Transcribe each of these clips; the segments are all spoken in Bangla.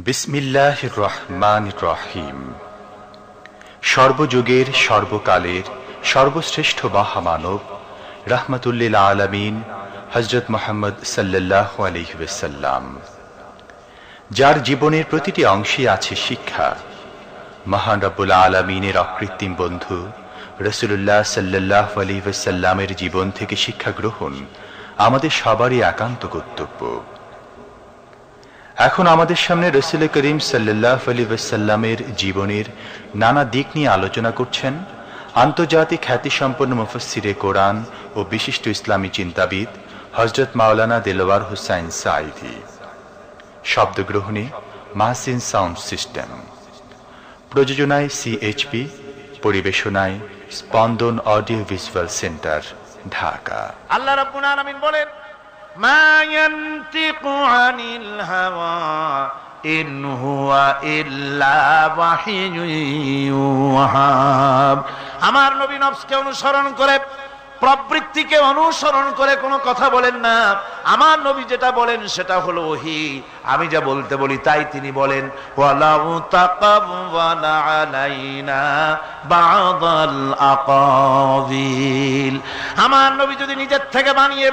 বিসমিল্লাহির রহমানির রহিম। সর্বযুগের সর্বকালের সর্বশ্রেষ্ঠ মহামানব রাহমাতুল্লিল আলামিন হযরত মুহাম্মদ সাল্লাল্লাহু আলাইহি ওয়াসাল্লাম, যার জীবনের প্রতিটি অংশে আছে শিক্ষা, মহান রব্বুল আলামিনের অকৃত্রিম বন্ধু রাসূলুল্লাহ সাল্লাল্লাহু আলাইহি ওয়াসাল্লামের জীবন থেকে শিক্ষা গ্রহণ আমাদের সবারই একান্ত কর্তব্য। এখন আমাদের সামনে রাসূল করিম সাল্লাল্লাহু আলাইহি ওয়াসাল্লামের জীবনের নানা দিক নিয়ে আলোচনা করছেন আন্তর্জাতিক খ্যাতিসম্পন্ন মুফাসসিরে কোরআন ও বিশিষ্ট ইসলামী চিন্তাবিদ হযরত মাওলানা দেলোয়ার হোসাইন সাঈদী। শব্দগ্রহণে মাহসিন সাউন্ড সিস্টেম, প্রযোজনায় সিএইচপি, পরিবেশনায় স্পন্দন অডিও ভিজুয়াল সেন্টার, ঢাকা। আল্লাহ রাব্বুল আলামিন বলেন, মা ইয়ানতিকু আনিল হাওয়া ইন হুয়া ইল্লা ওয়াহিয়ুন ইউহা। আমার নবী নফসকে অনুসরণ করে, প্রবৃত্তিকে অনুসরণ করে কোনো কথা বলেন না। আমার নবী যেটা বলেন সেটা হলো ওহী। আমি যা বলতে বলি তাই তিনি বলেন। ওয়ালাউ তাকাওয়ালা আলাইনা বা'দাল আকাবিল। আমার নবী যদি নিজের থেকে বানিয়ে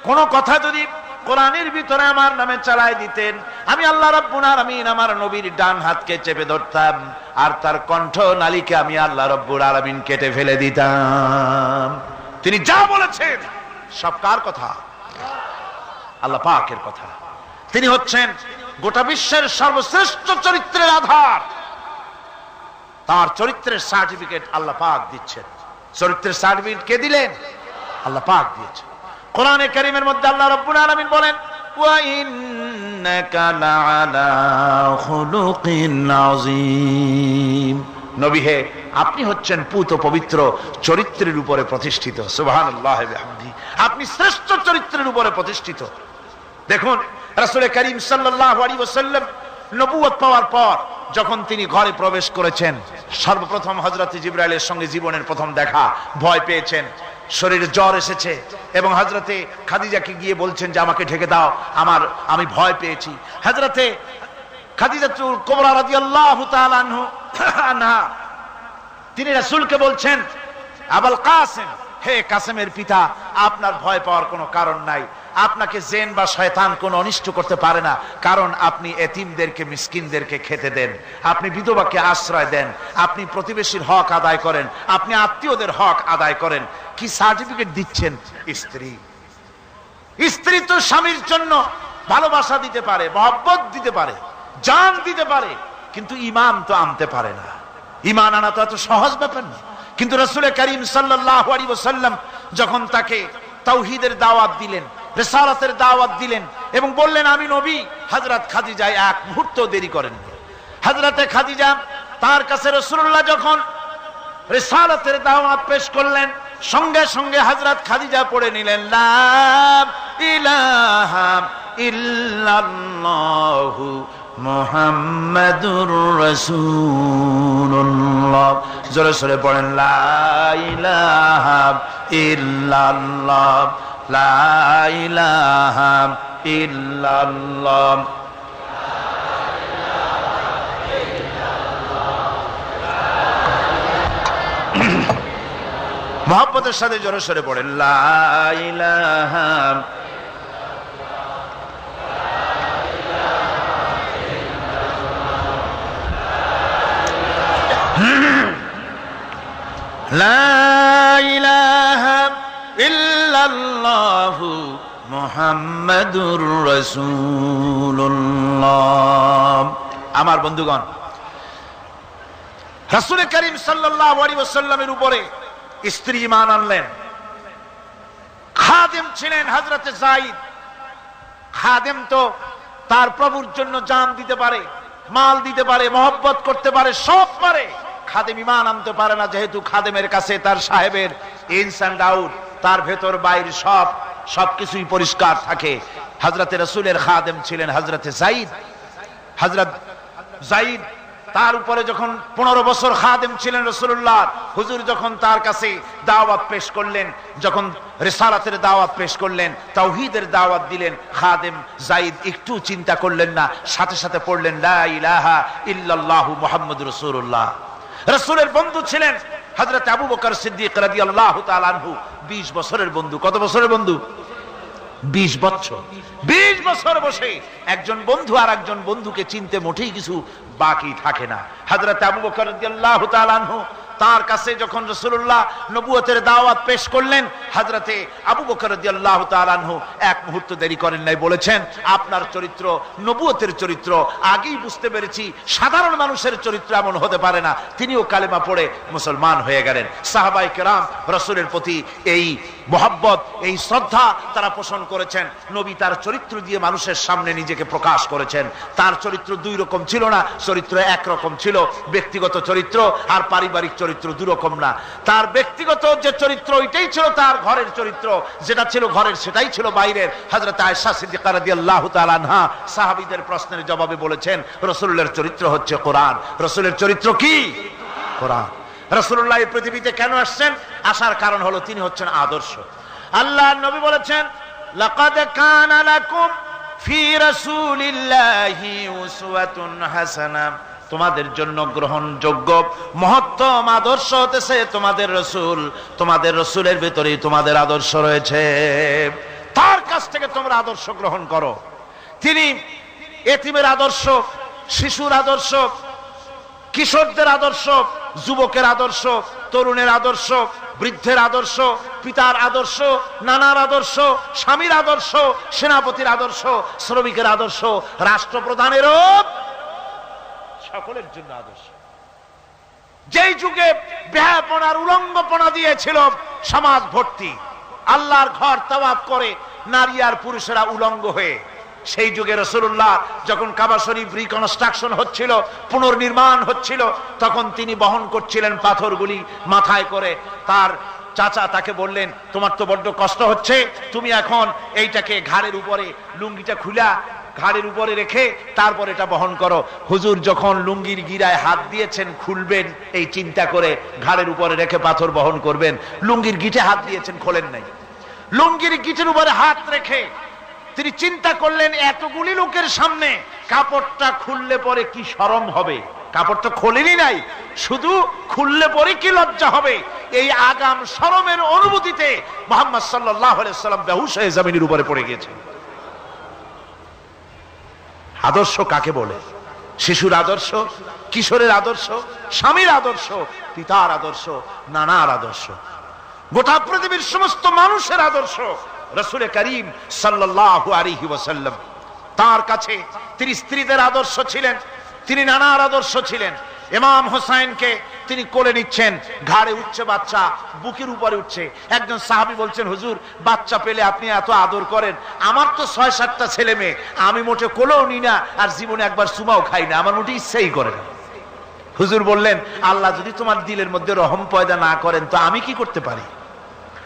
কোনো কথা যদি কোরআনের ভিতরে আমার নামে চালায় দিতেন, আমি আল্লাহ রাব্বুল আলামিন আমার নবীর ডান হাতকে চেপে ধরতাম, আর তার কণ্ঠ নালীকে আমি আল্লাহ রাব্বুল আলামিন কেটে ফেলে দিতাম। তিনি যা বলেছেন সব কার কথা? আল্লাহ পাকের কথা। তিনি হচ্ছেন গোটা বিশ্বের সর্বশ্রেষ্ঠ চরিত্রের আধার। তার চরিত্রের সার্টিফিকেট আল্লাহ পাক দিচ্ছেন। চরিত্রের সার্টিফিকেট কে দিলেন? আল্লাহ পাক দিয়েছেন। কোরআনে কারীমের মধ্যে আল্লাহ রাব্বুল আলামিন বলেন, ওয়া ইন্নাকা লাআলা খুলুকিন আযীম। নবী হে, আপনি হচ্ছেন পুত পবিত্র চরিত্রের উপরে প্রতিষ্ঠিত। সুবহানাল্লাহ ওয়া বিহামদিহি। আপনি শ্রেষ্ঠ চরিত্রের উপরে প্রতিষ্ঠিত। দেখুন, রাসূল করিম সাল্লাল্লাহু আলাইহি ওয়াসাল্লাম নবুয়ত পাওয়ার পর যখন তিনি ঘরে প্রবেশ করেছেন, সর্বপ্রথম হযরত জিবরাইলের সঙ্গে জীবনের প্রথম দেখা। ভয় পেয়েছেন, শরীরে জ্বর এসেছে, এবং হযরতে খাদিজাকে গিয়ে বলছেন যে আমাকে ঢেকে দাও, আমি ভয় পেয়েছি। হযরতে খাদিজাতুল কুবরা রাদিয়াল্লাহু তাআলা আনহা তিনি রাসূলকে বলছেন, আবুল কাসেম, হে কাসেমের পিতা, আপনার ভয় পাওয়ার কোনো কারণ নাই। আপনাকে জিন বা শয়তান কোনো অনিষ্ট করতে পারে না, কারণ আপনি এতিমদেরকে, মিসকিনদেরকে খেতে দেন, আপনি বিধবাকে আশ্রয় দেন, আপনি প্রতিবেশীর হক আদায় করেন, আপনি আত্মীয়দের হক আদায় করেন। কি সার্টিফিকেট দিচ্ছেন? স্ত্রী তো স্বামীর জন্য ভালোবাসা দিতে পারে, মহব্বত দিতে পারে, জান দিতে পারে, কিন্তু ঈমান তো আনতে পারে না। ঈমান আনা তো এত সহজ ব্যাপার না। কিন্তু রাসূল করিম সাল্লাল্লাহু আলাইহি ওয়াসাল্লাম যখন তাকে তাওহীদের দাওয়াত দিলেন, রিসালাতের দাওয়াত দিলেন এবং বললেন আমি নবী, হযরত খাদিজা এক মুহূর্ত দেরি করেন। হযরতে খাদিজা তার কাছে রাসূলুল্লাহ যখন রিসালাতের দাওয়াত পেশ করলেন, সঙ্গে সঙ্গে হযরত খাদিজা পড়ে নিলেন, লা ইলাহা ইল্লাল্লাহু মুহাম্মাদুর রাসূলুল্লাহ। জোরে জোরে পড়েন, লা ইলাহা ইল্লাল্লাহ, লা ইলাহা ইল্লাল্লাহ। মুহাব্বতের সাথে জোরে জোরে পড়েন, লা ইলাহা লা ইলাহা ইল্লাল্লাহু মুহাম্মাদুর রাসূলুল্লাহ। আমার বন্ধুগণ, রাসূল করিম সাল্লাল্লাহু আলাইহি ওয়াসাল্লামের উপরে স্ত্রী ঈমান আনলেন। খাদেম ছিলেন হযরতে যায়েদ। খাদেম তো তার প্রভুর জন্য জান দিতে পারে, মাল দিতে পারে, মহব্বত করতে পারে, সব পারে। খাদেম ঈমান আনতে পারে না, যেহেতু খাদেমের কাছে তার সাহেবের ইনস এন্ড আউট, তার ভেতর বাইরে সবকিছুই পরিষ্কার থাকে। হযরতে রাসূলের খাদেম ছিলেন হযরতে যায়েদ। হযরত যায়েদ তার উপরে যখন 15 বছর খাদেম ছিলেন রাসূলুল্লাহ, হুজুর যখন তার কাছে দাওয়াত পেশ করলেন, যখন রিসালাতের দাওয়াত পেশ করলেন, তাওহীদের দাওয়াত দিলেন, খাদেম যায়েদ একটু চিন্তা করলেন না, সাথে সাথে পড়লেন লা ইলাহা ইল্লাল্লাহু মুহাম্মাদুর রাসূলুল্লাহ। রাসূলের বন্ধু ছিলেন হযরত আবু বকর সিদ্দিক রাদিয়াল্লাহু তাআলা আনহু, 20 বছরের বন্ধু। কত বছরের বন্ধু? 20 বছর। 20 বছর বসে একজন বন্ধু আর একজন বন্ধুকে চিনতে মোটেই কিছু বাকি থাকে না। হযরত আবু বকর রাদিয়াল্লাহু তাআলা আনহু তার কাছে যখন রাসূলুল্লাহ নবুয়তের দাওয়াত পেশ করলেন, হযরতে আবু বকর রাদিয়াল্লাহু তাআলা আনহু এক মুহূর্ত দেরি করেন নাই, বলেছেন আপনার চরিত্র নবুয়তের চরিত্র, আগেই বুঝতে পেরেছি সাধারণ মানুষের চরিত্র এমন হতে পারে না। তিনিও কালেমা পড়ে মুসলমান হয়ে গেলেন। সাহাবায়ে কেরাম রাসূলের প্রতি এই মোহাব্বত, এই শ্রদ্ধা তারা পোষণ করেছেন। নবী তার চরিত্র দিয়ে মানুষের সামনে নিজেকে প্রকাশ করেছেন। তার চরিত্র দুই রকম ছিল না, চরিত্র একরকম ছিল। ব্যক্তিগত চরিত্র আর পারিবারিক চরিত্র দুই রকম না। তার ব্যক্তিগত যে চরিত্র ওইটাই ছিল তার ঘরের চরিত্র, যেটা ছিল ঘরের সেটাই ছিল বাইরের। হযরত আয়েশা সিদ্দিকা রাদিয়াল্লাহু তাআলা আনহা সাহাবীদের প্রশ্নের জবাবে বলেছেন রাসূলের চরিত্র হচ্ছে কোরআন। রাসূলের চরিত্র কি? কোরআন। রাসূলুল্লাহ এই পৃথিবীতে কেন আসছেন? আসার কারণ হলো তিনি হচ্ছেন আদর্শ। আল্লাহর নবী বলেছেন লাকাদ কানা লাকুম ফি রাসূলিল্লাহি উসওয়াতুন হাসানাহ, তোমাদের জন্য গ্রহণযোগ্য মহত্তম আদর্শ হতেছে তোমাদের রাসূল। তোমাদের রাসূলের ভিতরেই তোমাদের আদর্শ রয়েছে, তার কাছ থেকে তোমরা আদর্শ গ্রহণ করো। তিনি এতিমের আদর্শ, শিশুর আদর্শ, কিশোরদের আদর্শ, যুবকের আদর্শ, তরুণের আদর্শ, বৃদ্ধের আদর্শ, পিতার আদর্শ, নানার আদর্শ, স্বামীর আদর্শ, সেনাপতির আদর্শ, শ্রমিকের আদর্শ, রাষ্ট্রপ্রধানেরও সকলের জন্য আদর্শ। যেই যুগে বেহাপনার উলঙ্গপনা দিয়েছিল সমাজ ভর্তি, আল্লাহর ঘর তাওয়াফ করে নারী আর পুরুষেরা উলঙ্গ হয়ে, সেই যুগে রাসূলুল্লাহ যখন কাবা শরীফ রিকনস্ট্রাকশন হচ্ছিল, পুনর্নির্মাণ হচ্ছিল, তখন তিনি বহন করছিলেন পাথরগুলি মাথায় করে। তার চাচা তাকে বললেন তোমার তো বড্ড কষ্ট হচ্ছে, তুমি এখন এইটাকে ঘাড়ের উপরে, লুঙ্গিটা খুলা ঘাড়ের উপরে রেখে তারপর এটা বহন করো। হুজুর যখন লুঙ্গির গিরায় হাত দিয়েছেন খুলবেন এই চিন্তা করে, ঘাড়ের উপরে রেখে পাথর বহন করবেন, লুঙ্গির গিটে হাত দিয়েছেন, খোলেন নাই। লুঙ্গির গিটের উপরে হাত রেখে তিনি চিন্তা করলেন এতগুলি লোকের সামনে কাপড়টা খুললে পরে কি শরম হবে। কাপড়টা খোলেনি নাই, শুধু খুললে পরে কি লজ্জা হবে। এই আগাম শরমের অনুভূতিতে মুহাম্মদ সাল্লাল্লাহু আলাইহি ওয়াসাল্লাম বেহুশ হয়ে জমিনের উপরে পড়ে গিয়েছেন। আদর্শ কাকে বলে? শিশুর আদর্শ, কিশোরের আদর্শ, স্বামীর আদর্শ, পিতার আদর্শ, নানার আদর্শ, গোটা পৃথিবীর সমস্ত মানুষের আদর্শ রাসূল করিম সাল্লাল্লাহু আলাইহি ওয়াসাল্লাম। তার কাছে তিনি স্ত্রীদের আদর্শ ছিলেন, তিনি নানার আদর্শ ছিলেন। ইমাম হোসেনকে তিনি কোলে নিচ্ছেন, ঘাড়ে উঠছে বাচ্চা, বুকের উপরে উঠছে। একজন সাহাবী বলছেন হুজুর বাচ্চা পেলে আপনি এত আদর করেন, আমার তো ৬-৭টা ছেলে মেয়ে, আমি মোটে কোলেও নি না আর জীবনে একবার চুমাও খাই না, আমার মোটে ইচ্ছাই করে না। হুজুর বললেন আল্লাহ যদি তোমার দিলের মধ্যে রহম পয়দা না করেন তো আমি কি করতে পারি।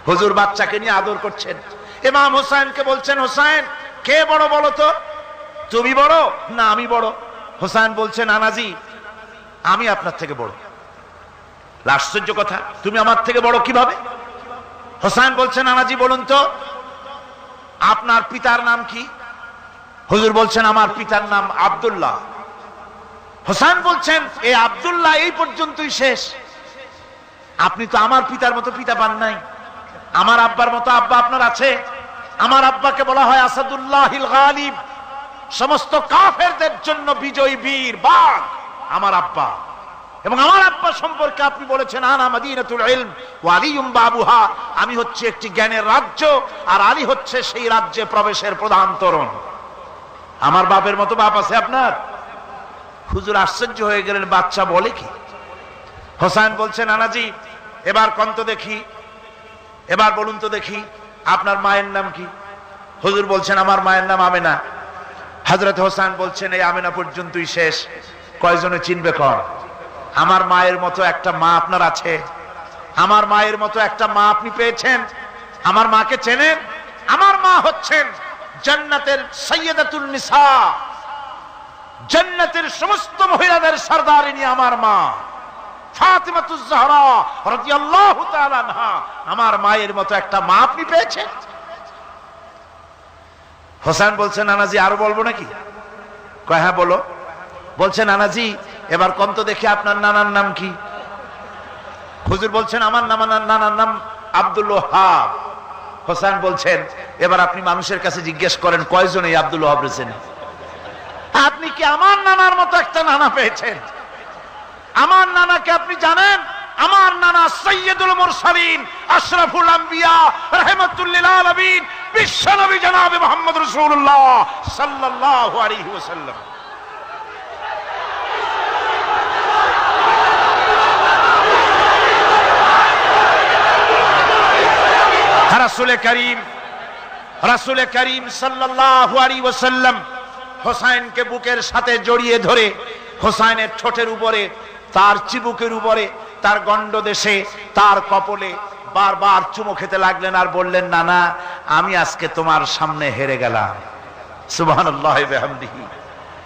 হুজুর বাচ্চাকে নিয়ে আদর করছেন। ইমাম হোসেনকে বলছেন হোসেন কে বড় বলো তো, তুমি বড় না আমি বড়? হোসেন বলছেন আনাজি আমি আপনার থেকে বড়। আশ্চর্য কথা, তুমি আমার থেকে বড় কিভাবে? হোসেন বলছেন আনাজি বলুন তো আপনার পিতার নাম কি? হুজুর বলছেন আমার পিতার নাম আব্দুল্লাহ। হোসেন বলছেন এই আব্দুল্লাহ এই পর্যন্তই শেষ, আপনি তো আমার পিতার মতো পিতা পান নাই, আমার আব্বার মতো আব্বা আপনার আছে। আমার আব্বাকে বলা হয় আসাদুল্লাহিল গালিব, সমস্ত কাফেরদের জন্য বিজয়ী বীর বাঘ আমার আব্বা। এবং আমার আব্বা সম্পর্কে আপনি বলেছেন আনা মাদিনাতুল ইলম ওয়া আলিয়ুম বাবুহা, আমি হচ্ছে একটি জ্ঞানের রাজ্য আর আলী হচ্ছে সেই রাজ্যে প্রবেশের প্রধান তরুণ। আমার বাপের মতো বাপ আছে আপনার? হুজুর আশ্চর্য হয়ে গেলেন, বাচ্চা বলে কি? হোসেন বলছেন আনাজি এবার কোন তো দেখি, এবার বলুন তো দেখি আপনার মায়ের নাম কি? হুজুর বলছেন আমার মায়ের নাম আমেনা। হযরত হোসেন বলছেন এই আমেনা পর্যন্তই শেষ, কয়জনে চিনবে কর? আমার মায়ের মতো একটা মা আপনার আছে? আমার মায়ের মতো একটা মা আপনি পেয়েছেন? আমার মাকে চেনেন? আমার মা হচ্ছেন জান্নাতের সাইয়্যিদাতুন নিসা, জান্নাতের সমস্ত মহিলাদের সরদারিনী আমার মা ফাতিমাতুজ জাহরা রাদিয়াল্লাহু তাআলা আনহা। আমার মায়ের মতো একটা মা আপনি পেয়েছেন? হোসেন বলছে, নানাজি আরো বলবো নাকি? কয় হ্যাঁ বলো। বলছে, নানাজি এবার কোন তো দেখি আপনার নানার নাম কি? হুজুর বলছেন, আমার নানার নাম আব্দুল ওয়াহাব। হোসেন বলছেন, এবার আপনি মানুষের কাছে জিজ্ঞেস করেন কয়জন এই আব্দুল ওয়াহাব রয়েছেন? আপনি কি আমার নানার মতো একটা নানা পেয়েছেন? আমার নানাকে আপনি জানেন? আমার নানা সাইয়্যিদুল মুরসালিন আশরাফুল আম্বিয়া রাহমাতুল লিল আলামিন বিশ্বনবী জনাবে মুহাম্মদ রাসূলুল্লাহ সাল্লাল্লাহু আলাইহি ওয়াসাল্লাম। রাসূল করিম সাল্লাল্লাহু আলাইহি ওয়াসাল্লাম হোসেনকে বুকের সাথে জড়িয়ে ধরে হোসেনের ঠোঁটের উপরে, তার চিবুকের উপরে, তার গণ্ডদেশে, তার কপলে বারবার চুমো খেতে লাগলেন আর বললেন, নানা আমি আজকে তোমার সামনে হেরে গেলাম। সুবহানাল্লাহি ওয়া বিহামদিহি।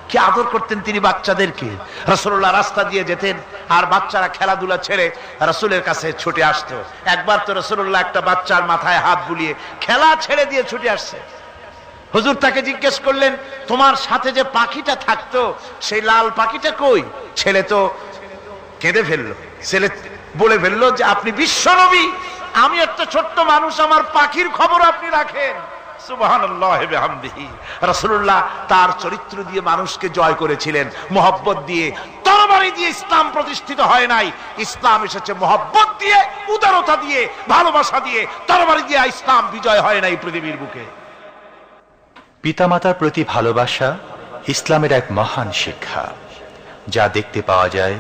কি আদর করতেন তিনি বাচ্চাদেরকে। রাসূলুল্লাহ রাস্তা দিয়ে যেতেন আর বাচ্চারা খেলাধুলা ছেড়ে রাসূলের কাছে ছুটে আসতো। একবার তো রাসূলুল্লাহ একটা বাচ্চার মাথায় হাত বুলিয়ে খেলা ছেড়ে দিয়ে ছুটে আসছে। হুজুর তাকে জিজ্ঞেস করলেন, তোমার সাথে যে পাখিটা থাকতো সেই লাল পাখিটা কই? ছেলে তো কেঁদে ফেললো। ছেলে বলে ফেললো যে আপনি বিশ্বনবী, আমি একটা ছোট্ট মানুষ, আমার পাখির খবর আপনি রাখেন। সুবহানাল্লাহি ওয়া বিহামদিহি। রাসূলুল্লাহ তার চরিত্র দিয়ে মানুষকে জয় করেছিলেন, মহব্বত দিয়ে। তরবারি দিয়ে ইসলাম প্রতিষ্ঠিত হয় নাই, ইসলাম এসেছে মহব্বত দিয়ে, উদারতা দিয়ে, ভালোবাসা দিয়ে। তরবারি দিয়ে ইসলাম বিজয় হয় নাই পৃথিবীর বুকে। পিতামাতার প্রতি ভালোবাসা ইসলামের এক মহান শিক্ষা, যা দেখতে পাওয়া যায়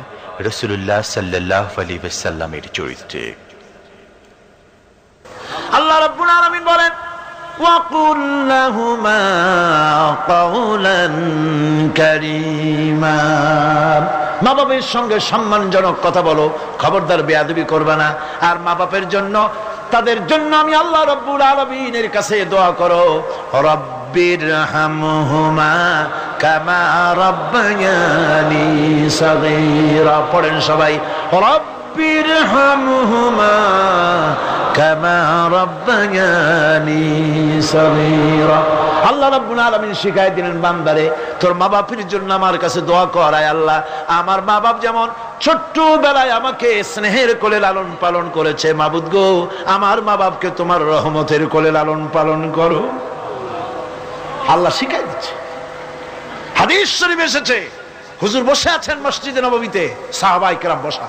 রাসূলুল্লাহ সাল্লাল্লাহু আলাইহি ওয়াসাল্লামের চরিত্রে। আল্লাহ রাব্বুল আলামিন বলেন, وَقُلْ لَهُمَا قَوْلًا كَرِيمًا। মা বাবার সঙ্গে সম্মানজনক কথা বলো, খবরদার বেয়াদবি করবে না। আর মা বাপের জন্য, তাদের জন্য আমি আল্লাহ রাব্বুল আলামিনের কাছে দোয়া করো, রব্বিরহামহুমা কামা রাব্বায়ানি সাগীরা। পড়েন সবাই, রব্বিরহামহুমা কামা রাব্বায়ানি সাগীরা। আল্লাহ রাব্বুল আলামিন শিখায় দিলেন, বান্দারে তোর মা বাপের জন্য আমার কাছে দোয়া কর। আয় আল্লাহ, আমার মা বাপ যেমন ছোট্ট বেলায় আমাকে স্নেহের কোলে লালন পালন করেছে, মাবুদ গো আমার মা বাপকে তোমার রহমতের কোলে লালন পালন করো। আল্লাহ শিখাই দিচ্ছে। হাদিস শরীফ এসেছে, হুজুর বসে আছেন মসজিদে নববীতে, সাহাবায়ে কেরাম বসা।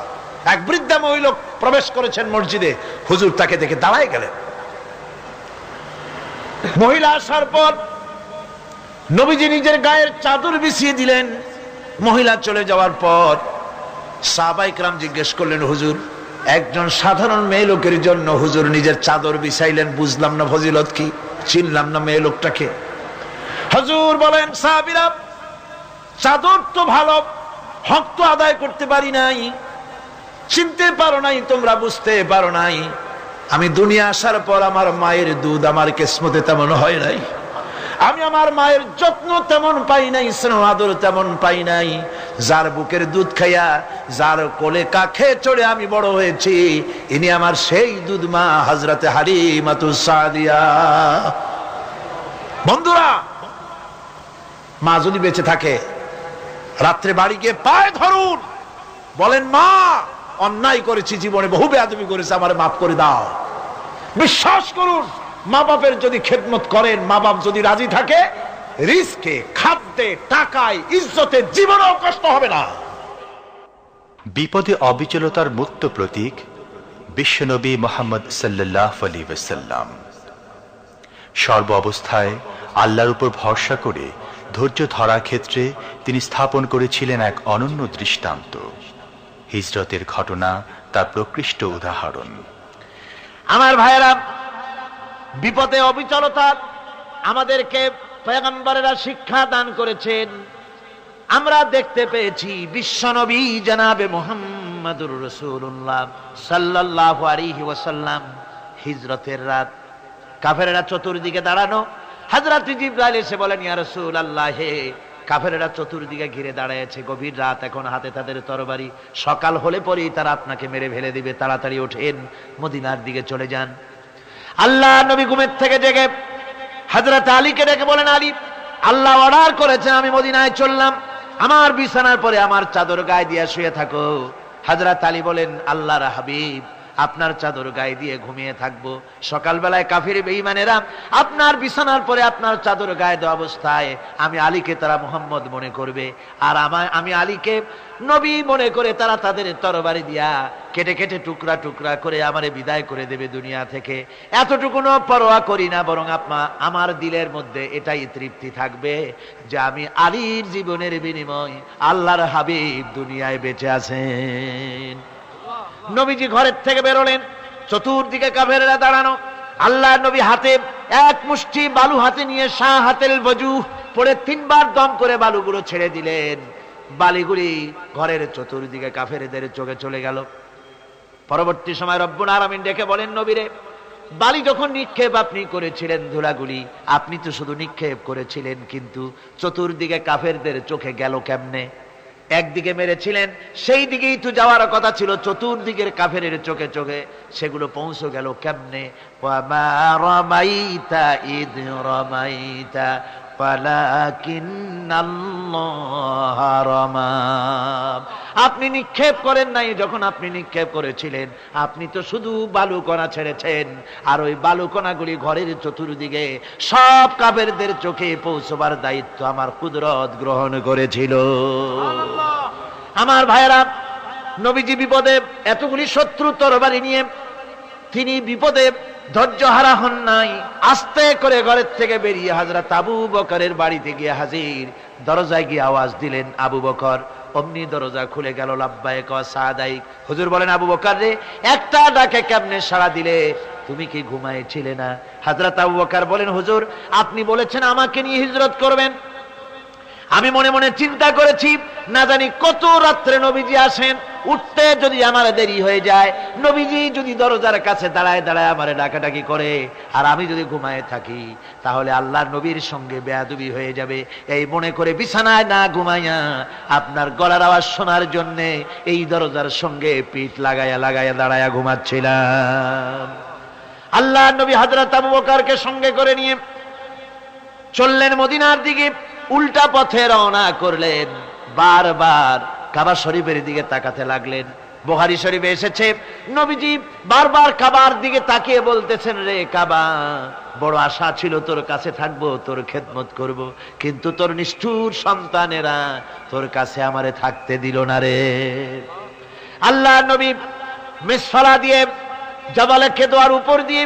এক বৃদ্ধা মহিলা প্রবেশ করেছেন মসজিদে, হুজুর তাকে দেখে দাঁড়ায় গেলেন। মহিলা আসার পর নবীজি নিজের গায়ের চাদর বিছিয়ে দিলেন। মহিলা চলে যাওয়ার পর সাহাবায়ে কেরাম জিজ্ঞেস করলেন, হুজুর একজন সাধারণ মেয়ে লোকের জন্য হুজুর নিজের চাদর বিছাইলেন, বুঝলাম না ফজিলত কি, চিনলাম না মেয়ে লোকটাকে। হুজুর বলেন, সাহাবীরা চাদর তো ভালো, হক তো আদায় করতে পারি নাই, চিনতে পারো নাই, তোমরা বুঝতে পারো নাই। আমি দুনিয়া আসার পর আমার মায়ের দুধ আমার কিসমতে তেমন হয় নাই, আমি আমার মায়ের যত্ন তেমন পাই নাই, স্নেহ আদর তেমন পাই নাই। যার বুকের দুধ খাইয়া, যার কোলে কাখে চড়ে আমি বড় হয়েছি, ইনি আমার সেই দুধ মা হযরতে হালিমাতুস সাদিয়া। বন্ধুরা, মা যদি বেঁচে থাকে, রাত্রে বাড়ি গিয়ে পায়ে ধরুন, বলেন, মা অন্যায় করেছি, জীবনে বহু বেয়াদবি করেছি, আমারে মাফ করে দাও। বিশ্বাস করুন, মা বাপের যদি খেদমত করেন, মা বাপ যদি রাজি থাকে, রিজকে, খাদ্যে, টাকায়, ইজ্জতে জীবনেও কষ্ট হবে না। বিপদে অবিচলতার মুক্ত প্রতীক বিশ্বনবী মুহাম্মদ সাল্লাল্লাহু আলাইহি ওয়াসাল্লাম। সর্ব অবস্থায় আল্লাহর উপর ভরসা করে ধৈর্য ধরার ক্ষেত্রে তিনি স্থাপন করেছিলেন এক অনন্য দৃষ্টান্ত। হিজরতের ঘটনা তার প্রকৃষ্ট উদাহরণ। আমার ভাইয়েরা, বিপদে অবিচলতা আমাদেরকে পয়গম্বরেরা শিক্ষা দান করেছেন। আমরা দেখতে পেয়েছি বিশ্বনবী জনাবে মুহাম্মদুর রাসূলুল্লাহ সাল্লাল্লাহু আলাইহি ওয়াসাল্লাম হিজরতের রাত, কাফেররা চতুর্দিকে দাঁড়ানো। হযরত জিবরাইল এসে বলেন, ইয়া রাসূলুল্লাহ, হে কাফেরেরা চতুর্দিকে ঘিরে দাঁড়িয়েছে, গভীর রাত, এখন হাতে তাদের তরবারি, সকাল হলে পরেই তারা আপনাকে মেরে ফেলে দিবে, তাড়াতাড়ি ওঠেন, মদিনার দিকে চলে যান। আল্লাহ নবী ঘুমের থেকে জেগে হযরত আলীকে ডেকে বলেন, আলী, আল্লাহ অর্ডার করেছেন আমি মদিনায় চললাম, আমার বিছানার পরে আমার চাদর গায়ে দিয়ে শুয়ে থাকো। হযরত আলী বলেন, আল্লাহর হাবিব, আপনার চাদর গায়ে দিয়ে ঘুমিয়ে থাকবো, সকালবেলায় কাফির বেঈমানেরা আপনার বিছানার পরে আপনার চাদর গায়ে দেওয়া অবস্থায় আমি আলীকে তারা মুহাম্মদ মনে করবে, আর আমি আলীকে নবী মনে করে তারা তাদের তরবারি দিয়া কেটে কেটে টুকরা টুকরা করে আমারে বিদায় করে দেবে দুনিয়া থেকে। এতটুকুনো পরোয়া করি না, বরং আমার দিলের মধ্যে এটাই তৃপ্তি থাকবে যে আমি আলীর জীবনের বিনিময় আল্লাহর হাবিব দুনিয়ায় বেঁচে আছেন। নবীজি ঘরের থেকে বেরোলেন, চতুর্দিকে কাফেররা দাঁড়ানো। আল্লাহ নবী হাতে এক মুষ্টি বালু হাতে নিয়ে শাহাতেল ওযু পড়ে 3 বার দম করে বালুগুলো ছেড়ে দিলেন। বালিগুলি ঘরের চতুর্দিকে কাফেরদের চোখে চলে গেল। পরবর্তী সময় রব্বুল আলামিন ডেকে বলেন, নবীরে, বালি যখন নিক্ষেপ আপনি করেছিলেন, ধুলাগুলি আপনি তো শুধু নিক্ষেপ করেছিলেন, কিন্তু চতুর্দিকে কাফেরদের চোখে গেল কেমনে? একদিকে মেরেছিলেন, সেই দিকেই তো যাওয়ার কথা ছিল, চতুর্দিকের কাফেরের চোখে চোখে সেগুলো পৌঁছে গেল কেমনে? ওয়ামা রামাইতা ইদ রামাইতা ওয়ালাকিন্নাল্লাহ রামা। আপনি নিক্ষেপ করেন নাই, যখন আপনি নিক্ষেপ করেছিলেন আপনি তো শুধু বালুকণা ছেড়েছেন, আর ওই বালুকণাগুলি ঘরের চতুর্দিকে সব কাফেরদের চোখে পৌঁছবার দায়িত্ব আমার কুদরত গ্রহণ করেছিল। আমার ভাইয়েরা, নবীজি বিপদে, এতগুলি শত্রু তরবারি নিয়ে তিনি বিপদে ধৈর্য হারা হন নাই। আস্তে করে ঘরের থেকে বেরিয়ে হযরত আবু বকরের বাড়িতে গিয়ে হাজির। দরজায় গিয়ে আওয়াজ দিলেন, আবু বকর। অমনি দরজা খুলে গেল। লাব্বাইক ওয়া সাদাইক। হুজুর বলেন, আবু বকর রে, একটা ডাকে কেমনে সাড়া দিলে? তুমি কি ঘুমাইছিলে না? হযরত আবু বকর বলেন, হুজুর, আপনি বলেছেন আমাকে নিয়ে হিজরত করবেন, আমি মনে মনে চিন্তা করেছি, না জানি কত রাত্রে নবীজি আসেন, উঠতে যদি আমার দেরি হয়ে যায়, নবীজি যদি দরজার কাছে দাঁড়ায় দাঁড়ায় আমারে ডাকাডাকি করে, আর আমি যদি ঘুমায় থাকি, তাহলে আল্লাহর নবীর সঙ্গে বেয়াদবি হয়ে যাবে। এই মনে করে বিছানায় না ঘুমাইয়া আপনার গলার আওয়াজ শোনার জন্য এই দরজার সঙ্গে পিঠ লাগাইয়া লাগাইয়া দাঁড়াইয়া ঘুমাচ্ছিলাম। আল্লাহর নবী হযরত আবু বকরকে সঙ্গে করে নিয়ে চললেন মদিনার দিকে। উল্টা পথে রওনা করলেন। বারবার কাবা শরীফের দিকে তাকাতে লাগলেন। বুখারী শরীফে এসেছে, নবীজি বারবার কাবার দিকে তাকিয়ে বলতেছেন, রে কাবা, বড় আশা ছিল তোর কাছে থাকবো, তোর খেদমত করব, কিন্তু তোর নিষ্ঠুর সন্তানেরা তোর কাছে আমারে থাকতে দিল না রে। আল্লাহ নবী মিসফালা দিয়ে জাবালে কেদোয়ার উপর দিয়ে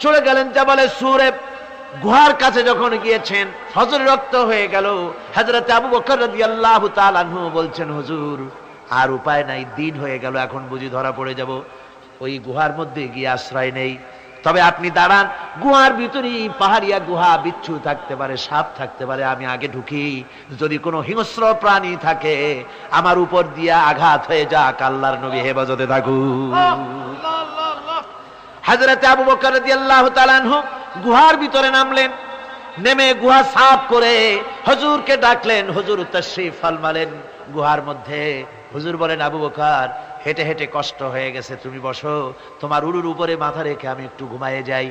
চলে গেলেন জাবালে সুরে। গুহার কাছে যখন গিয়েছেন, ফজর রক্ত হয়ে গেল। হযরত আবু বকর রাদিয়াল্লাহু তাআলা আনহু বলছেন, হুজুর, আর উপায় নাই, দিন হয়ে গেল, এখন বুঝি ধরা পড়ে যাব, ওই গুহার মধ্যে গিয়ে আশ্রয় নেই। তবে আপনি দাঁড়ান, গুহার ভিতরে পাহাড়িয়া গুহা, বিচ্ছু থাকতে পারে, সাপ থাকতে পারে, আমি আগে ঢুকি, যদি কোনো হিংস্র প্রাণী থাকে আমার উপর দিয়া আঘাত হয়ে যাক, আল্লাহর নবী হেফাজতে থাকুক। হযরত আবু বকর রাদিয়াল্লাহু তাআলা আনহু গুহার ভিতরে নামলেন। নেমে গুহা সাফ করে হুজুরকে ডাকলেন। হুজুর তাশরীফ ফরমালেন গুহার মধ্যে। হুজুর বলেন, আবু বকর, হেঁটে হেঁটে কষ্ট হয়ে গেছে, তুমি বসো, তোমার উরুর উপরে মাথা রেখে আমি একটু ঘুমায়ে যাই।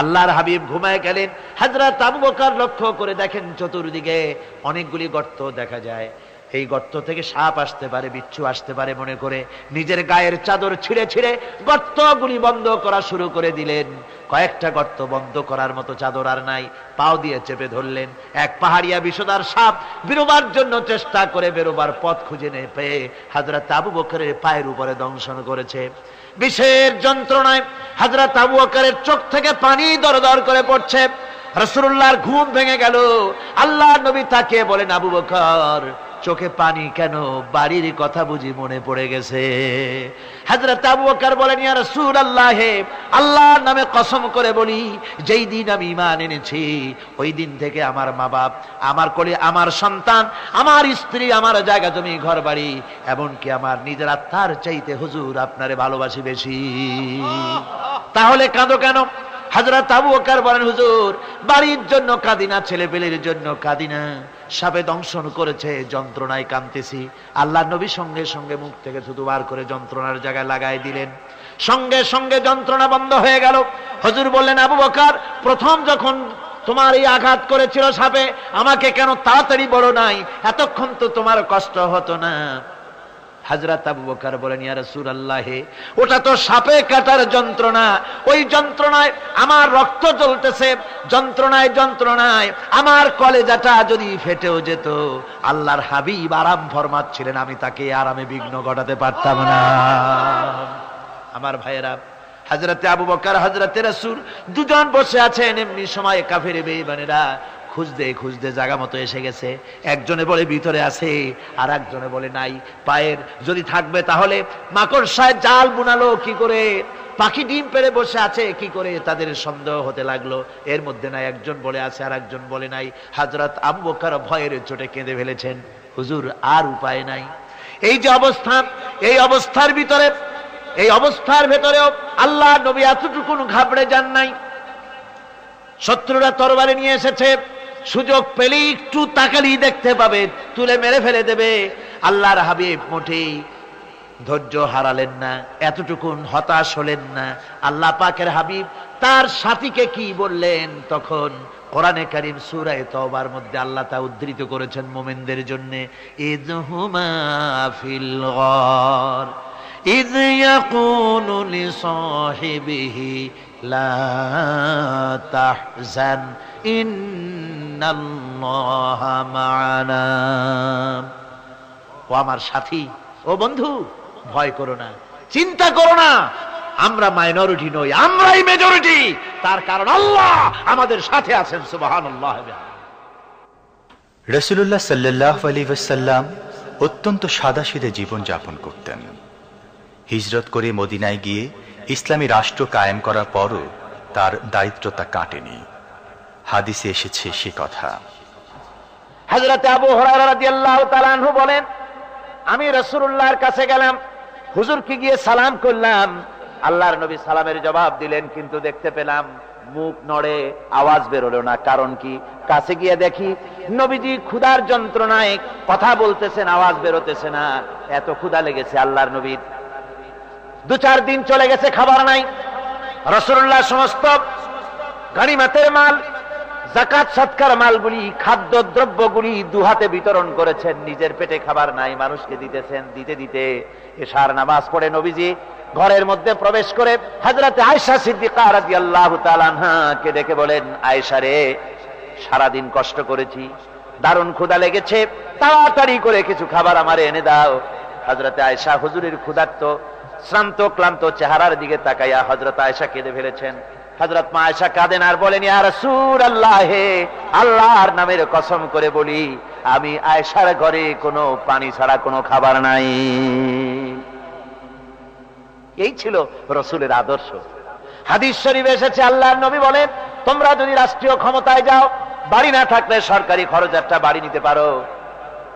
আল্লাহর হাবিব ঘুমায়ে গেলেন। হযরত আবু বকর লক্ষ্য করে দেখেন চতুর্দিকে অনেকগুলি গর্ত দেখা যায়। এই গর্ত থেকে সাপ আসতে পারে, বিচ্ছু আসতে পারে মনে করে নিজের গায়ের চাদর ছিঁড়ে ছিঁড়ে গর্তগুলি বন্ধ করা শুরু করে দিলেন। কয়েকটা গর্ত বন্ধ করার মতো চাদর আর নাই, পাও দিয়ে চেপে ধরলেন। এক পাহাড়িয়া বিষধর সাপ বেরোবার জন্য চেষ্টা করে বেরোবার পথ খুঁজে না পেয়ে হযরত আবু বকরের পায়ের উপরে দংশন করেছে। বিষের যন্ত্রণায় হযরত আবু বকরের চোখ থেকে পানি দরদর করে পড়ছে। রাসূলুল্লাহর ঘুম ভেঙে গেল। আল্লাহর নবী তাকিয়ে বলেন, আবু বকর, চোখে পানি কেন? বাড়ির কথা বুঝি মনে পড়ে গেছে? হযরত আবু বকর বলেন, ইয়া রাসূলুল্লাহ, আল্লাহর নামে কসম করে বলি, যেই দিন আমি ঈমান এনেছি ওই দিন থেকে আমার মা বাপ, আমার কোলে আমার সন্তান, আমার স্ত্রী, আমার জায়গা জমি ঘর বাড়ি, এমনকি আমার নিজের আত্মার চাইতে হুজুর আপনারে ভালোবাসি বেশি। তাহলে কাঁদো কেন? হযরত আবু বকর বলেন, হুজুর বাড়ির জন্য কাঁদি না, ছেলেপেলের জন্য কাঁদি না, সাপে দংশন করেছে, যন্ত্রণায় কাঁদতেছি। আল্লাহর নবী সঙ্গে সঙ্গে মুখ থেকে থুতু বার করে যন্ত্রণার জায়গায় লাগাই দিলেন, সঙ্গে সঙ্গে যন্ত্রণা বন্ধ হয়ে গেল। হুজুর বললেন, আবু বকর প্রথম যখন তোমার এই আঘাত করেছিল সাপে, আমাকে কেন তাড়াতাড়ি বলো নাই, এতক্ষণ তো তোমার কষ্ট হতো না। হযরত আবু বকর বলেন, ইয়া রাসূলুল্লাহ, ওটা তো সাপে কাটার যন্ত্রণা, ওই যন্ত্রণায় আমার রক্ত জ্বলতেছে, যন্ত্রণায় যন্ত্রণায় আমার কলেজাটা যদি ফেটেও যেত, আল্লাহর হাবিব আরাম ফরমাচ্ছিলেন, আমি তাকে আরামে বিঘ্ন ঘটাতে পারতাম না। আমার ভাইয়েরা, হযরতে আবু বকর হযরতে রাসূল দুজন বসে আছেন, এমনি সময় কাফের বেঈমানেরা খুঁজতে খুঁজতে জায়গা মতো এসে গেছে। একজনে বলে ভিতরে আছে, আর একজনে বলে নাই। পায়ের যদি থাকবে তাহলে মাকড়সায় জাল বুনালো কি করে, পাখি ডিম পেড়ে বসে আছে কি করে, তাদের সন্দেহ হতে লাগলো। এর মধ্যে নাই একজন বলে আছে আর একজন বলে নাই। হযরত আবু বকর ভয়ের চোটে কেঁদে ফেলেছেন, হুজুর আর উপায় নাই। এই যে অবস্থা, এই অবস্থার ভিতরে, এই অবস্থার ভেতরেও আল্লাহ নবী এতটুকু ঘাবড়ে যান নাই। শত্রুরা তরবারি নিয়ে এসেছে, সুযোগ পেলে একটু তাকালি দেখতে পাবে, তুলে মেরে ফেলে দেবে। আল্লাহর হাবিব মোটেই ধৈর্য হারালেন না, এতটুকুন হতাশ হলেন না। আল্লাহ পাকের হাবিব তার সাথীকে কি বললেন, তখন কোরআনে কারীম সূরা তাওবার মধ্যে আল্লাহ তা উদ্ধৃত করেছেন মুমিনদের জন্য, ইযহুমা ফিল গার ইয ইয়াকুলু লিসাহিবিহি লা তাহজান ইন্নাল্লাহা মা'ানা। ও আমার সাথী, ও বন্ধু, ভয় করো না, চিন্তা করো না, আমরা মাইনরিটি নই, আমরাই মেজরিটি। তার কারণ আল্লাহ আমাদের সাথে আছেন। সুবহানাল্লাহ। রাসূলুল্লাহ সাল্লাল্লাহু আলাইহি ওয়াসাল্লাম অত্যন্ত সাদাসিধে জীবন যাপন করতেন। হিজরত করে মদিনায় গিয়ে ইসলামী রাষ্ট্র কায়েম করার পরও তার দায়িত্বটা কাটেনি। হাদিসে এসেছে সে কথা। হযরত আবু হুরায়রা রাদিয়াল্লাহু তাআলা আনহু বলেন, আমি রাসূলুল্লাহর কাছে গেলাম, হুজুরকে গিয়ে সালাম করলাম। আল্লাহর নবী সালামের জবাব দিলেন, কিন্তু দেখতে পেলাম মুখ নড়ে, আওয়াজ বেরোলো না। কারণ কি? কাছে গিয়ে দেখি নবীজি ক্ষুধার যন্ত্রণায় কথা বলতেছেন, আওয়াজ বেরোতেছে না। এত ক্ষুধা লেগেছে আল্লাহর নবীর। 2-4 দিন চলে গেছে, খাবার নাই। রাসূলুল্লাহ সমস্ত গনিমতের মাল, যাকাত সদকার মালগুলি, খাদ্য দ্রব্যগুলি দুহাতে বিতরণ করেছেন। নিজের পেটে খাবার নাই, মানুষকে দিতেছেন। দিতে দিতে এশার নামাজ পড়ে নবীজি ঘরের মধ্যে প্রবেশ করে হযরত আয়েশা সিদ্দিকা রাদিয়াল্লাহু তাআলা আনহাকে ডেকে বলেন, আয়েশা রে, সারাদিন কষ্ট করেছি, দারুণ ক্ষুধা লেগেছে, তাড়াতাড়ি করে কিছু খাবার আমারে এনে দাও। হযরত আয়েশা হুজুরের ক্ষুধার্ত শ্রান্ত ক্লান্ত চেহারার দিকে তাকাইয়া হযরত আয়েশা কেঁদে ফেলেছেন। হযরত মা আয়েশা কাঁদেন আর বলেন, ইয়া রাসূলুল্লাহ, হে আল্লাহর নামের কসম করে বলি, আমি আয়েশার ঘরে কোনো পানি ছাড়া কোনো খাবার নাই। এই ছিল রাসূলের আদর্শ। হাদিস শরীফে এসেছে, আল্লাহর নবী বলেন, তোমরা যদি রাষ্ট্রীয় ক্ষমতায় যাও, বাড়ি না থাকলে সরকারি খরচ একটা বাড়ি নিতে পারো।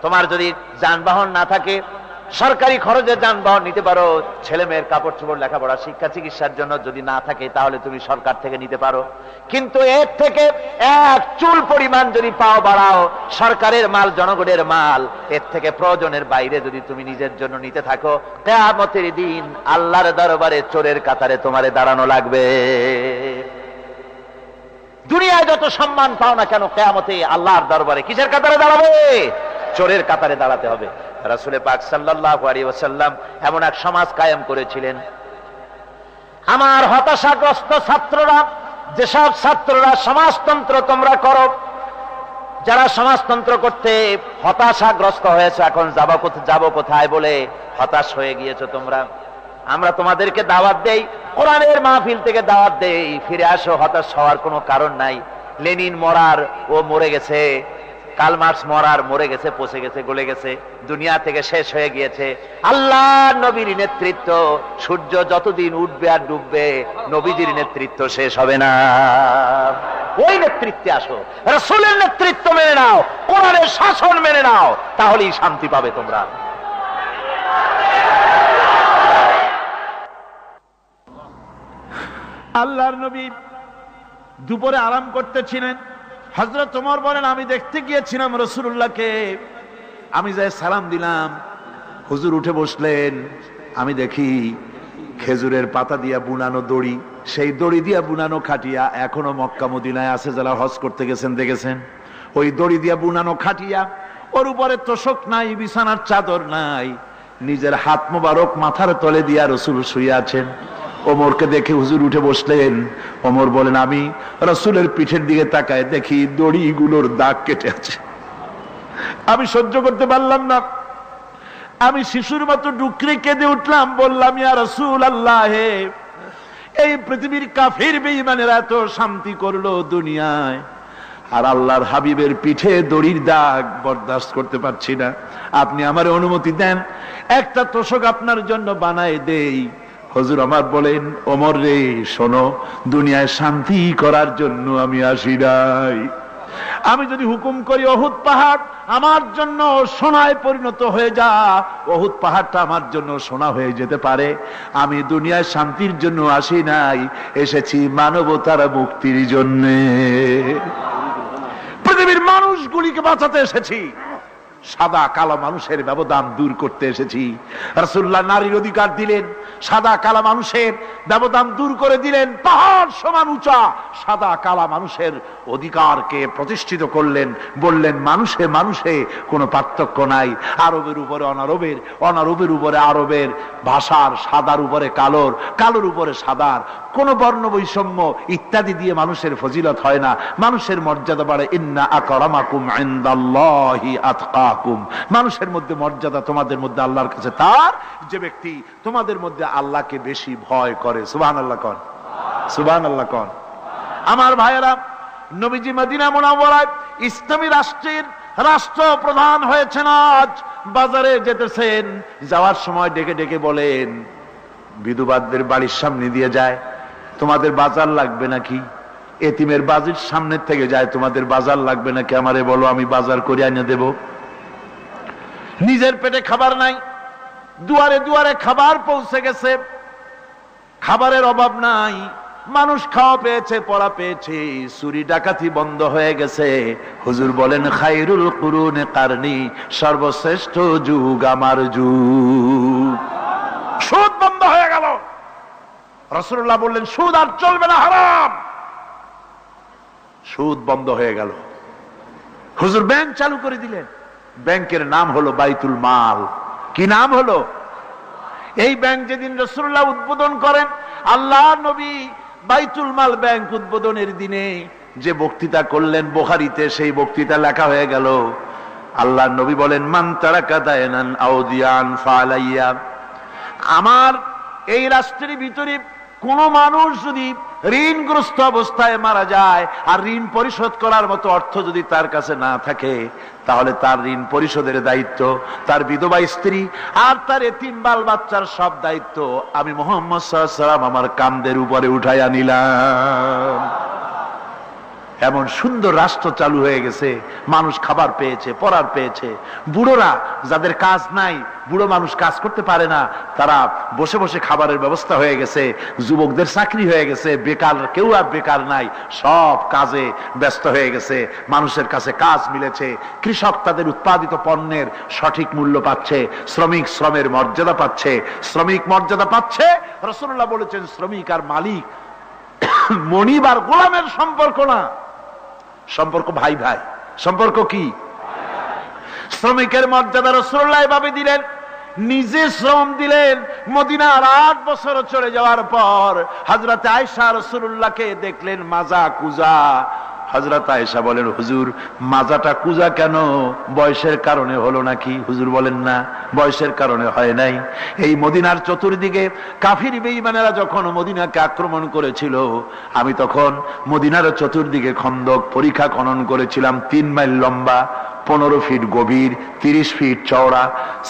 তোমার যদি যানবাহন না থাকে, সরকারি খরচে যানবাহন নিতে পারো। ছেলে মেয়ের কাপড় চোপড়, লেখাপড়া, শিক্ষা, চিকিৎসার জন্য যদি না থাকে, তাহলে তুমি সরকার থেকে নিতে পারো। কিন্তু এর থেকে এক চুল পরিমাণ যদি পাও বাড়াও, সরকারের মাল, জনগণের মাল, এর থেকে প্রয়োজনের বাইরে যদি তুমি নিজের জন্য নিতে থাকো, কিয়ামতের দিন আল্লাহর দরবারে চোরের কাতারে তোমারে দাঁড়ানো লাগবে। দুনিয়ায় যত সম্মান পাও না কেন, কিয়ামতে আল্লাহর দরবারে কিসের কাতারে দাঁড়াবে? চোরের কাতারে দাঁড়াতে হবে। রাসূল পাক সাল্লাল্লাহু আলাইহি ওয়াসাল্লাম এমন এক সমাজ কায়েম করেছিলেন। আমার হতাশাগ্রস্ত ছাত্ররা, যেসব ছাত্ররা সমাজতন্ত্র তোমরা করো, যারা সমাজতন্ত্র করতে হতাশাগ্রস্ত হয়েছে, এখন যাব কোথায় বলে হতাশ হয়ে গিয়েছো তোমরা, আমরা তোমাদেরকে দাওয়াত দেই, কোরআনের মাহফিল থেকে দাওয়াত দেই, ফিরে আসো। হতাশ হওয়ার কোনো কারণ নাই। লেনিন মরার, ও মরে গেছে। কার্ল মার্কস মরার, মরে গেছে, পচে গেছে, গলে গেছে, দুনিয়া থেকে শেষ হয়ে গিয়েছে। আল্লাহ নবীর নেতৃত্ব, সূর্য যতদিন উঠবে আর ডুববে, নবীজির নেতৃত্ব শেষ হবে না। ওই নেতৃত্বে আসো, রাসূলের নেতৃত্ব মেনে নাও, কোরআনের শাসন মেনে নাও, তাহলেই শান্তি পাবে তোমরা। আল্লাহর নবী দুপুরে আরাম করতেছিলেন। হযরত ওমর বলেন, আমি দেখতে গিয়েছিলাম রাসূলুল্লাহকে, আমি যাই সালাম দিলাম, হুজুর উঠে বসলেন। আমি দেখি খেজুরের পাতা দিয়া বুনানো দড়ি, সেই দড়ি দিয়া বুনানো খাটিয়া এখনো মক্কা মদিনায় আছে, যারা হজ করতে গেছেন দেখেছেন। ওই দড়ি দিয়া বুনানো খাটিয়া, ওর উপরে তোশক নাই, বিছানার চাদর নাই, নিজের হাত মোবারক মাথার তলে দিয়া রাসূল শুয়ে আছেন। ওমরকে দেখে হুজুর উঠে বসলেন। ওমর বলেন, আমি রাসূলের পিঠের দিকে তাকায় দেখি দড়িগুলোর দাগ কেটে আছে। আমি সহ্য করতে পারলাম না, আমি শিশুর মতো ডুকরে কেঁদে উঠলাম, বললাম, ইয়া রাসূলুল্লাহ, এই পৃথিবীর কাফির বেঈমানেরা এত শান্তি করলো দুনিয়ায়, আর আল্লাহর হাবিবের পিঠে দড়ির দাগ বরদাস্ত করতে পারছি না, আপনি আমার অনুমতি দেন, একটা তোশক আপনার জন্য বানায় দেই। হুজুর আমার বলেন, ওমর রে শোনো, দুনিয়ায় শান্তি করার জন্য আমি আসি নাই। আমি যদি হুকুম করি উহুদ পাহাড় আমার জন্য সোনায় পরিণত হয়ে যা, উহুদ পাহাড়টা আমার জন্য সোনা হয়ে যেতে পারে। আমি দুনিয়ায় শান্তির জন্য আসি নাই, এসেছি মানবতার মুক্তির জন্য, পৃথিবীর মানুষগুলিকে বাঁচাতে এসেছি, সাদা কালো মানুষের ব্যবধান দূর করতে এসেছি। রাসূলুল্লাহ নারীর অধিকার দিলেন, সাদা কালা মানুষের ব্যবধান দূর করে দিলেন, পাহাড় সমান উঁচা সাদা কালা মানুষের অধিকারকে প্রতিষ্ঠিত করলেন, বললেন মানুষে মানুষে কোনো পার্থক্য নাই, আরবের উপরে অনারবের, অনারবের উপরে আরবের, ভাষার সাদার উপরে কালোর, কালোর উপরে সাদার, কোন বর্ণ বৈষম্য ইত্যাদি দিয়ে মানুষের ফজিলত হয় না, মানুষের মর্যাদা বাড়ে। ইন্না আকরামাকুম ইনদাল্লাহি আতকাকুম, মানুষের মধ্যে মর্যাদা তোমাদের মধ্যে আল্লাহর কাছে তার যে ব্যক্তি তোমাদের মধ্যে আল্লাহকে বেশি ভয় করে। সুবহানাল্লাহ কোন, সুবহানাল্লাহ কোন। আমার ভাইয়েরা, নবীজি মদিনা মুনাওয়ারায় ইসলামী রাষ্ট্রের রাষ্ট্রপ্রধান হয়েছেন। আজ বাজারে যেতেছেন, যাওয়ার সময় ডেকে ডেকে বলেন, বিধবাদের বাড়ির সামনে দিয়ে যায়, তোমাদের বাজার লাগবে নাকি? এতিমের বাড়ির সামনে থেকে যায়, তোমাদের বাজার লাগবে নাকি? আমারে বলো, আমি বাজার করে এনে দেব। নিজের পেটে খাবার নাই, দুয়ারে দুয়ারে খাবার পৌঁছে গেছে, খাবারের অভাব নাই, মানুষ খাওয়া পেয়েছে, পড়া পেয়েছে, চুরি ডাকাতি বন্ধ হয়ে গেছে। হুজুর বলেন, খায়রুল কুরুনে কারনি, সর্বশ্রেষ্ঠ যুগ আমার যুগ। সুদ বন্ধ হয়ে গেল। রাসূলুল্লাহ বললেন, সুদ আর চলবে না, হারাম। সুদ বন্ধ হয়ে গেল। হুজুর ব্যাংক চালু করে দিলেন। ব্যাংকের নাম হলো বাইতুল মাল। কি নাম হলো? এই ব্যাংক যেদিন রাসূলুল্লাহ উদ্বোধন করেন, আল্লাহর নবী বাইতুল মাল ব্যাংক উদ্বোধনের দিনে যে বক্তৃতা করলেন বুখারীতে, সেই বক্তৃতা লেখা হয়ে গেল। আল্লাহর নবী বলেন, মান তারাকা দায়নান আও দিয়ান ফালাইয়া, আমার এই রাষ্ট্রের ভিতরে কোন মানুষ যদি ঋণগ্রস্ত অবস্থায় মারা যায় আর ঋণ পরিশোধ করার মতো অর্থ যদি তার কাছে না থাকে, তাহলে তার ঋণ পরিশোধের দায়িত্ব তার বিধবা স্ত্রী আর তার এতিম বাল বাচ্চার সব দায়িত্ব আমি মুহাম্মদ সাল্লাল্লাহু আলাইহি ওয়াসাল্লাম আমার কাঁধের উপরে উঠাইয়া নিলাম। এমন সুন্দর রাষ্ট্র চালু হয়ে গেছে, মানুষ খাবার পেয়েছে, পড়ার পেয়েছে। বুড়োরা যাদের কাজ নাই, বুড়ো মানুষ কাজ করতে পারে না, তারা বসে বসে খাবারের ব্যবস্থা হয়ে গেছে। যুবকদের চাকরি হয়ে গেছে, বেকার কেউ আর বেকার নাই, সব কাজে ব্যস্ত হয়ে গেছে, মানুষের কাছে কাজ মিলেছে। কৃষক তাদের উৎপাদিত পণ্যের সঠিক মূল্য পাচ্ছে, শ্রমিক শ্রমের মর্যাদা পাচ্ছে, শ্রমিক মর্যাদা পাচ্ছে। রাসূলুল্লাহ বলেছেন, শ্রমিক আর মালিক, মনিব আর গোলামের সম্পর্ক না, সম্পর্ক ভাই ভাই। সম্পর্ক কি? শ্রমিকের মর্যাদা রাসূলুল্লাহ এভাবে দিলেন, নিজে শ্রম দিলেন। মদিনার 8 বছর চলে যাওয়ার পর হযরত আয়েশা রাসূলুল্লাহকে দেখলেন মাজা কুজা। হযরত আয়েশা বলেন, হুজুর মাজাটা কুজা কেন? বয়সের কারণে হলো নাকি? হুজুর বলেন, না, বয়সের কারণে হয় নাই। এই মদিনার চতুর্দিকে কাফির বেঈমানেরা যখন মদিনাকে আক্রমণ করেছিল, আমি তখন মদিনার চতুর্দিকে খন্দক পরিখা খনন করেছিলাম, 3 মাইল লম্বা, 15 ফিট গভীর, 30 ফিট চওড়া।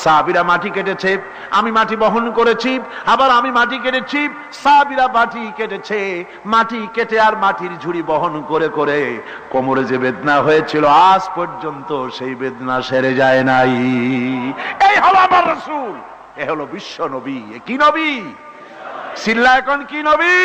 সাহাবীরা মাটি কেটেছে, আমি মাটি বহন করেছি, আবার আমি মাটি কেটেছি, সাহাবীরা মাটি কেটেছে। মাটি কেটে আর মাটির ঝুড়ি বহন করে করে কোমরে যে বেদনা হয়েছিল, আজ পর্যন্ত সেই বেদনা সেরে যায় নাই। এই হলো আমার রাসূল, এ হলো বিশ্ব নবী। কি নবী? সিল্লা এখন কি নবী?